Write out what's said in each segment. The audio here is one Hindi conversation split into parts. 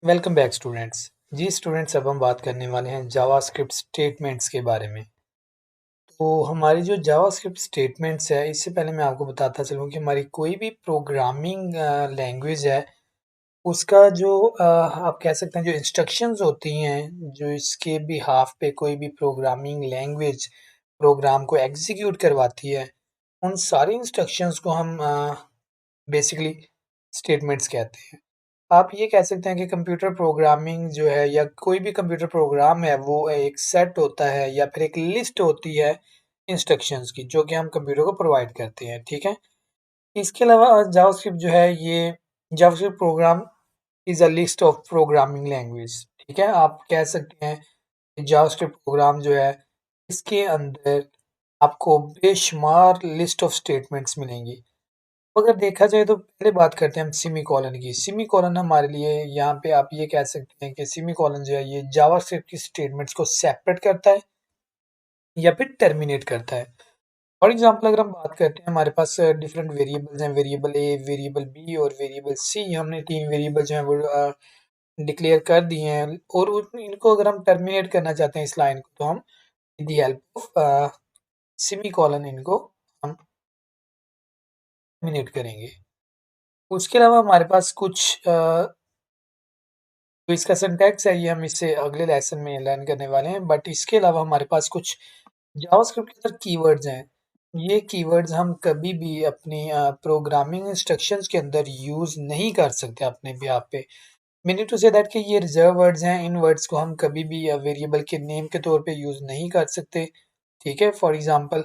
Welcome back students. जी स्टूडेंट्स, अब हम बात करने वाले हैं जावास्क्रिप्ट स्टेटमेंट्स के बारे में। तो हमारी जो जावास्क्रिप्ट स्टेटमेंट्स है, इससे पहले मैं आपको बताता चलूँ कि हमारी कोई भी प्रोग्रामिंग लैंग्वेज है, उसका जो आप कह सकते हैं जो इंस्ट्रक्शंस होती हैं, जो इसके बिहाफ पे कोई भी प्रोग्रामिंग लैंग्वेज प्रोग्राम को एग्जीक्यूट करवाती है, उन सारी इंस्ट्रक्शंस को हम बेसिकली स्टेटमेंट्स कहते हैं। आप ये कह सकते हैं कि कंप्यूटर प्रोग्रामिंग जो है या कोई भी कंप्यूटर प्रोग्राम है, वो एक सेट होता है या फिर एक लिस्ट होती है इंस्ट्रक्शंस की, जो कि हम कंप्यूटर को प्रोवाइड करते हैं। ठीक है। इसके अलावा जावास्क्रिप्ट जो है, ये JavaScript program is a list of programming language. ठीक है, आप कह सकते हैं कि जावास्क्रिप्ट प्रोग्राम जो है, इसके अंदर आपको बेशुमार लिस्ट ऑफ स्टेटमेंट्स मिलेंगी। अगर देखा जाए तो पहले बात करते हैं हम सेमीकोलन की। सेमीकोलन हमारे लिए यहाँ पे आप ये कह सकते हैं कि सेमीकोलन जो है, ये जावास्क्रिप्ट की स्टेटमेंट्स को सेपरेट करता है या फिर टर्मिनेट करता है। फॉर एग्जांपल अगर हम बात करते हैं, हमारे पास डिफरेंट वेरिएबल्स हैं, वेरिएबल ए, वेरिएबल बी और वेरिएबल सी। हमने तीन वेरिएबल जो है वो डिक्लेयर कर दिए हैं, और इनको अगर हम टर्मिनेट करना चाहते हैं इस लाइन को, तो हम with the help of semicolon इनको हम टर्मिनेट करेंगे। उसके अलावा हमारे पास कुछ तो इसका सिंटैक्स है, ये हम इससे अगले लेसन में लर्न करने वाले हैं। बट इसके अलावा हमारे पास कुछ जावास्क्रिप्ट के अंदर कीवर्ड्स हैं। ये कीवर्ड्स हम कभी भी अपनी प्रोग्रामिंग इंस्ट्रक्शंस के अंदर यूज़ नहीं कर सकते अपने बिहाफ पे। मीनिंग टू से दैट कि ये रिजर्व वर्ड्स हैं, इन वर्ड्स को हम कभी भी वेरिएबल के नेम के तौर पे यूज़ नहीं कर सकते। ठीक है। फॉर एग्जांपल,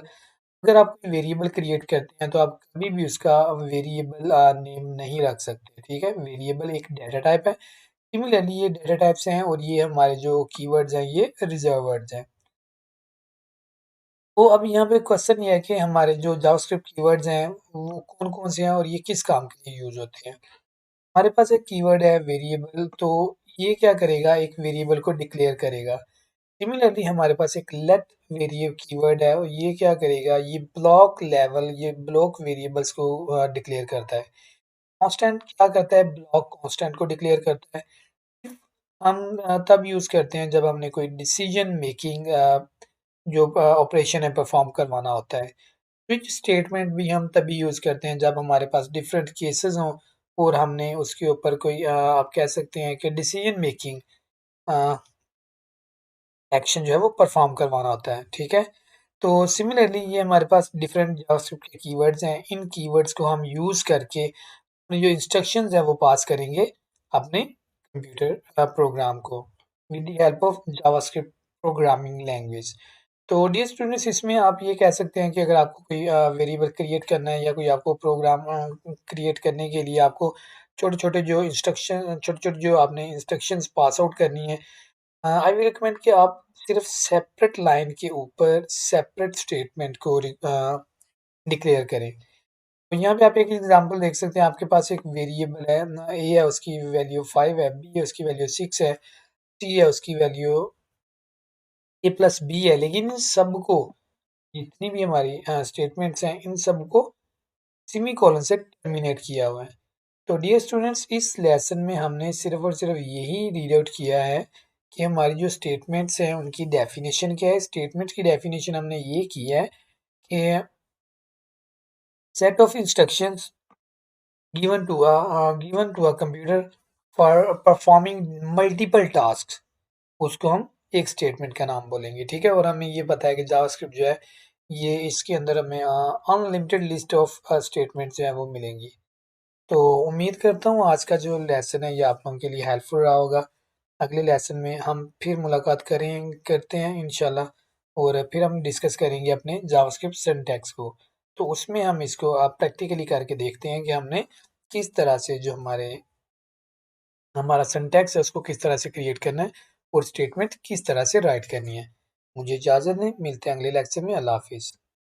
अगर आप कोई वेरिएबल क्रिएट करते हैं, तो आप कभी भी उसका वेरिएबल नेम नहीं रख सकते। ठीक है। वेरिएबल एक डेटा टाइप है। सिमिलरली ये डेटा टाइप्स हैं, और ये हमारे जो कीवर्ड्स हैं, ये रिजर्व वर्ड्स हैं। तो अब यहाँ पे क्वेश्चन ये है कि हमारे जो जावास्क्रिप्ट कीवर्ड्स हैं, वो कौन-कौन से हैं और ये किस काम के लिए यूज़ होते हैं। हमारे पास एक कीवर्ड है वेरिएबल, तो ये क्या करेगा, एक वेरिएबल को डिक्लेयर करेगा। सिमिलरली हमारे पास एक लेट वेरिएबल कीवर्ड है, और ये क्या करेगा, ये ब्लॉक लेवल, ये ब्लॉक वेरिएबल्स को डिक्लेयर करता है। कांस्टेंट क्या करता है, ब्लॉक कांस्टेंट को डिक्लेयर करता है। हम तब यूज़ करते हैं जब हमने कोई डिसीजन मेकिंग जो ऑपरेशन है परफॉर्म करवाना होता है। स्विच स्टेटमेंट भी हम तभी यूज़ करते हैं जब हमारे पास डिफरेंट केसेस हों, और हमने उसके ऊपर कोई आप कह सकते हैं कि डिसीजन मेकिंग एक्शन जो है वो परफॉर्म करवाना होता है। ठीक है। तो सिमिलरली ये हमारे पास डिफरेंट जावास्क्रिप्ट के कीवर्ड्स हैं। इन कीवर्ड्स को हम यूज़ करके अपनी जो इंस्ट्रक्शंस हैं वो पास करेंगे अपने कंप्यूटर प्रोग्राम को with the help of JavaScript programming language. तो डियर स्टूडेंट्स, इसमें आप ये कह सकते हैं कि अगर आपको कोई वेरिएबल क्रिएट करना है, या कोई आपको प्रोग्राम क्रिएट करने के लिए आपको छोटे-छोटे जो इंस्ट्रक्शन छोटे-छोटे जो आपने इंस्ट्रक्शंस पास आउट करनी है, आई विल रिकमेंड कि आप सिर्फ सेपरेट लाइन के ऊपर सेपरेट स्टेटमेंट को डिक्लेयर करें। तो यहाँ पे आप एक एग्जांपल देख सकते हैं। आपके पास एक वेरिएबल है ना, ए है उसकी वैल्यू 5 है, बी है उसकी वैल्यू 6 है, सी है उसकी वैल्यू ए प्लस बी है। लेकिन इन सबको, जितनी भी हमारी स्टेटमेंट्स हैं, इन सबको सेमीकोलन से टर्मिनेट किया हुआ है। तो डियर स्टूडेंट्स, इस लेसन में हमने सिर्फ और सिर्फ यही रीड आउट किया है कि हमारी जो स्टेटमेंट्स हैं उनकी डेफिनेशन क्या है। स्टेटमेंट्स की डेफिनेशन हमने ये की है कि set of instructions given to a computer for performing multiple tasks, उसको हम एक स्टेटमेंट का नाम बोलेंगे। ठीक है। और हमें ये पता है कि जावास्क्रिप्ट जो है, ये इसके अंदर हमें अनलिमिटेड लिस्ट ऑफ स्टेटमेंट जो है वो मिलेंगी। तो उम्मीद करता हूँ आज का जो लेसन है ये आप लोगों के लिए हेल्पफुल रहा होगा। अगले लेसन में हम फिर मुलाकात करते हैं इंशाल्लाह, और फिर हम डिस्कस करेंगे अपने जावास्क्रिप्ट सिंटैक्स को। तो उसमें हम इसको प्रैक्टिकली करके देखते हैं कि हमने किस तरह से जो हमारा सिंटैक्स है उसको किस तरह से क्रिएट करना है, और स्टेटमेंट किस तरह से राइट करनी है। मुझे इजाज़त दें, मिलते हैं अगले लेक्चर में। अल्लाह हाफिज़।